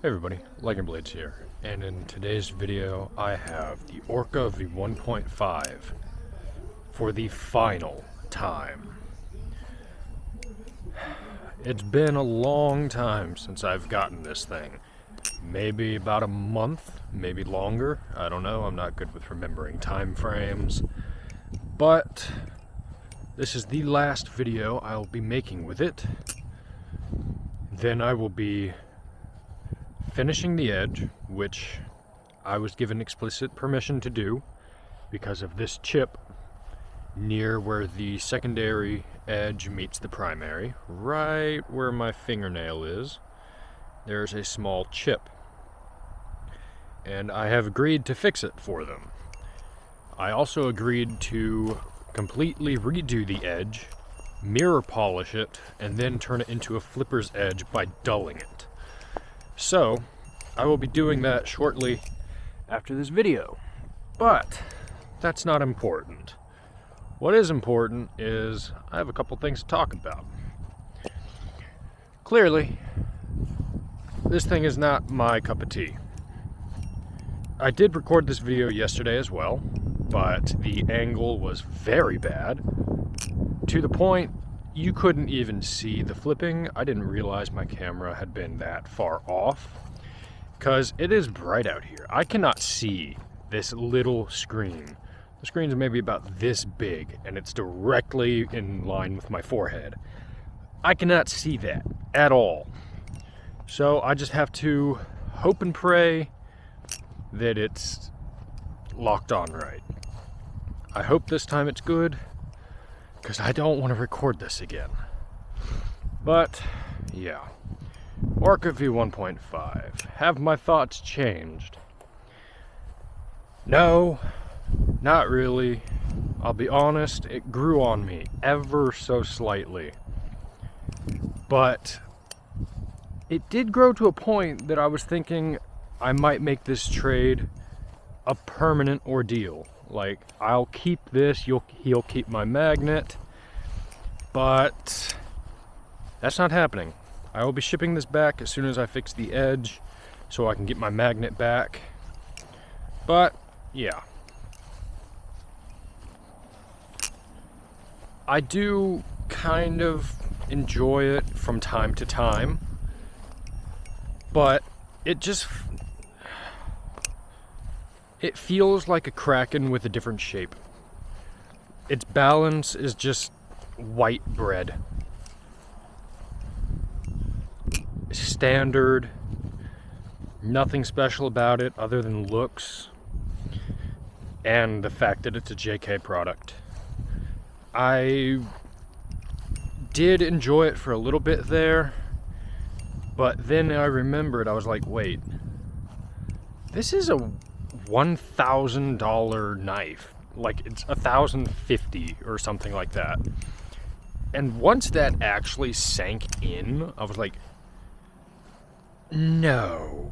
Hey everybody, Legend Blades here, and in today's video I have the Orca V1.5 for the final time. It's been a long time since I've gotten this thing. Maybe about a month, maybe longer, I don't know, I'm not good with remembering time frames. But this is the last video I'll be making with it. Then I will be finishing the edge, which I was given explicit permission to do because of this chip near where the secondary edge meets the primary. Right where my fingernail is, there's a small chip. And I have agreed to fix it for them. I also agreed to completely redo the edge, mirror polish it, and then turn it into a flipper's edge by dulling it. So, I will be doing that shortly after this video. But, that's not important. What is important is I have a couple things to talk about. Clearly, this thing is not my cup of tea. I did record this video yesterday as well, but the angle was very bad, to the point you couldn't even see the flipping. I didn't realize my camera had been that far off, because it is bright out here. I cannot see this little screen. The screen's maybe about this big, and it's directly in line with my forehead. I cannot see that at all. So I just have to hope and pray that it's locked on right. I hope this time it's good, because I don't want to record this again. But, yeah. Orca V1.5. Have my thoughts changed? No, not really. I'll be honest, it grew on me ever so slightly. But it did grow to a point that I was thinking I might make this trade a permanent ordeal. Like, I'll keep this, he'll keep my magnet, but that's not happening. I will be shipping this back as soon as I fix the edge so I can get my magnet back. But, yeah. I do kind of enjoy it from time to time, but it feels like a Kraken with a different shape. Its balance is just white bread. Standard. Nothing special about it other than looks and the fact that it's a JK product. I did enjoy it for a little bit there, but then I remembered, I was like, wait, this is a $1,000 knife. Like, it's $1,050 or something like that. And once that actually sank in, I was like, no.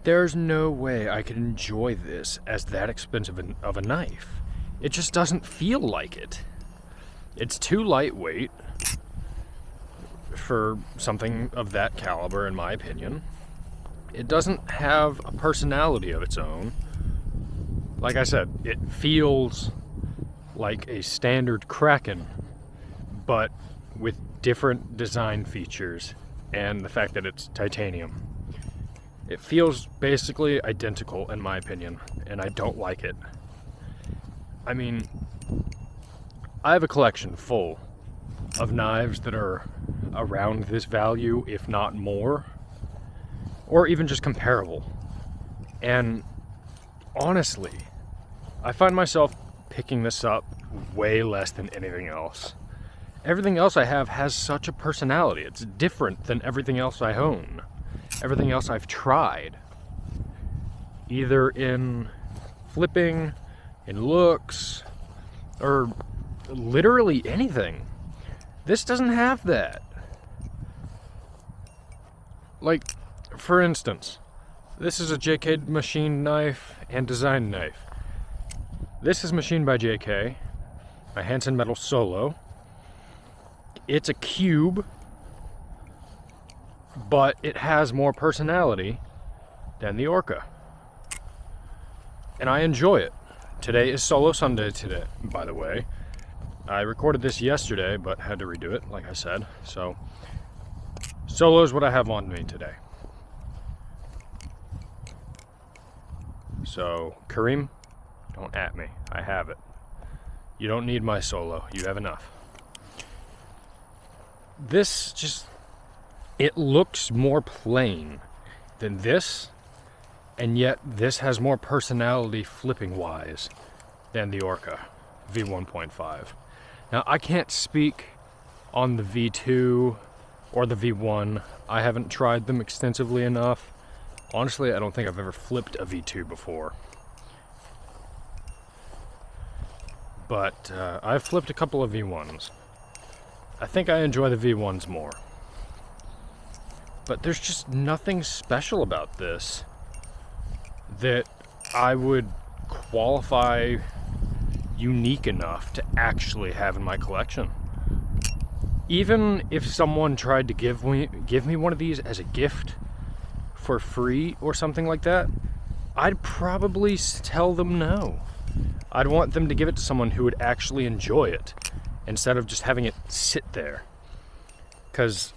There's no way I could enjoy this as that expensive of a knife. It just doesn't feel like it. It's too lightweight for something of that caliber, in my opinion. It doesn't have a personality of its own. Like I said, it feels like a standard Kraken, but with different design features and the fact that it's titanium. It feels basically identical, in my opinion, and I don't like it. I mean, I have a collection full of knives that are around this value, if not more, or even just comparable. And honestly, I find myself picking this up way less than anything else. Everything else I have has such a personality. It's different than everything else I own. Everything else I've tried. Either in flipping, in looks, or literally anything. This doesn't have that. Like, for instance, this is a JK machined knife and design knife. This is machined by JK, a Hansen Metal Solo. It's a cube but it has more personality than the Orca. And I enjoy it. Today is Solo Sunday today, by the way. I recorded this yesterday, but had to redo it, like I said. So, Solo is what I have on me today. So, Kareem, don't at me. I have it. You don't need my Solo. You have enough. This just, it looks more plain than this, and yet this has more personality flipping wise than the Orca V1.5. Now, I can't speak on the V2 or the V1. I haven't tried them extensively enough. Honestly, I don't think I've ever flipped a V2 before. But I've flipped a couple of V1s. I think I enjoy the V1s more. But there's just nothing special about this that I would qualify unique enough to actually have in my collection. Even if someone tried to give me one of these as a gift for free or something like that, I'd probably tell them no. I'd want them to give it to someone who would actually enjoy it instead of just having it sit there. Because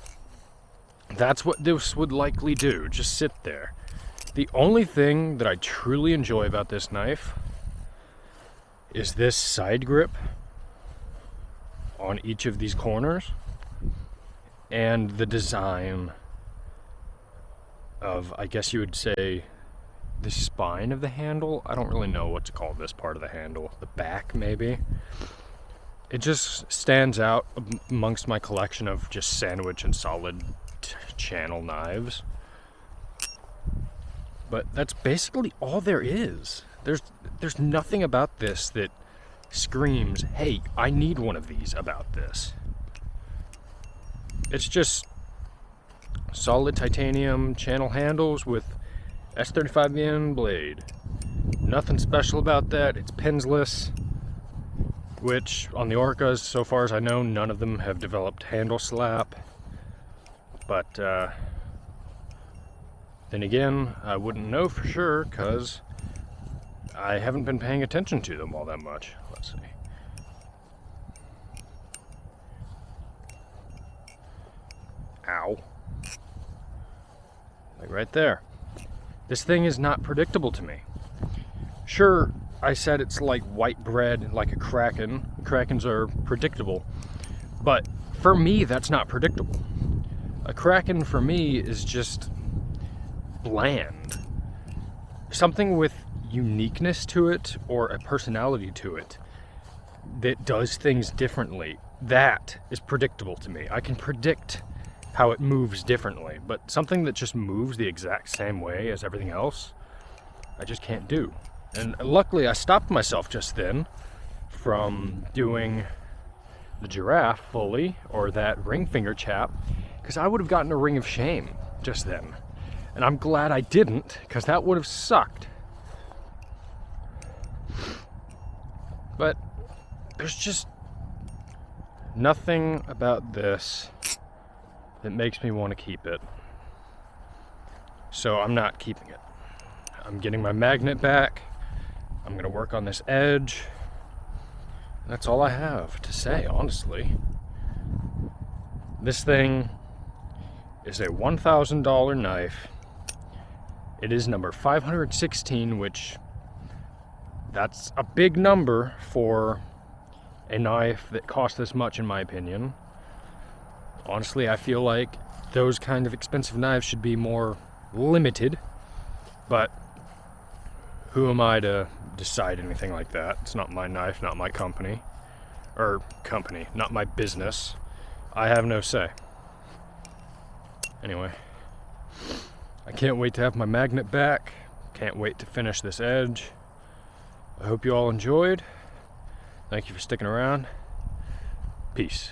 that's what this would likely do, just sit there. The only thing that I truly enjoy about this knife is this side grip on each of these corners and the design of, I guess you would say, the spine of the handle. I don't really know what to call this part of the handle. The back, maybe. It just stands out amongst my collection of just sandwich and solid channel knives. But that's basically all there is. There's nothing about this that screams, hey, I need one of these about this. It's just solid titanium channel handles with S35VN blade. Nothing special about that. It's pinsless, which on the Orcas, so far as I know, none of them have developed handle slap. But then again, I wouldn't know for sure because I haven't been paying attention to them all that much. Let's see. Ow. Like right there. This thing is not predictable to me. Sure, I said it's like white bread, like a Kraken. Krakens are predictable. But for me, that's not predictable. A Kraken for me is just bland. Something with uniqueness to it or a personality to it that does things differently, that is predictable to me. I can predict how it moves differently, but something that just moves the exact same way as everything else, I just can't do. And luckily I stopped myself just then from doing the giraffe fully or that ring finger chap, because I would have gotten a ring of shame just then. And I'm glad I didn't, because that would have sucked. But there's just nothing about this that makes me want to keep it. So I'm not keeping it. I'm getting my magnet back. I'm going to work on this edge. That's all I have to say, honestly. This thing is a $1,000 knife. It is number 516, which that's a big number for a knife that costs this much, in my opinion. Honestly, I feel like those kind of expensive knives should be more limited, but who am I to decide anything like that? It's not my knife, not my company. Not my business. I have no say. Anyway, I can't wait to have my magnet back. Can't wait to finish this edge. I hope you all enjoyed. Thank you for sticking around. Peace.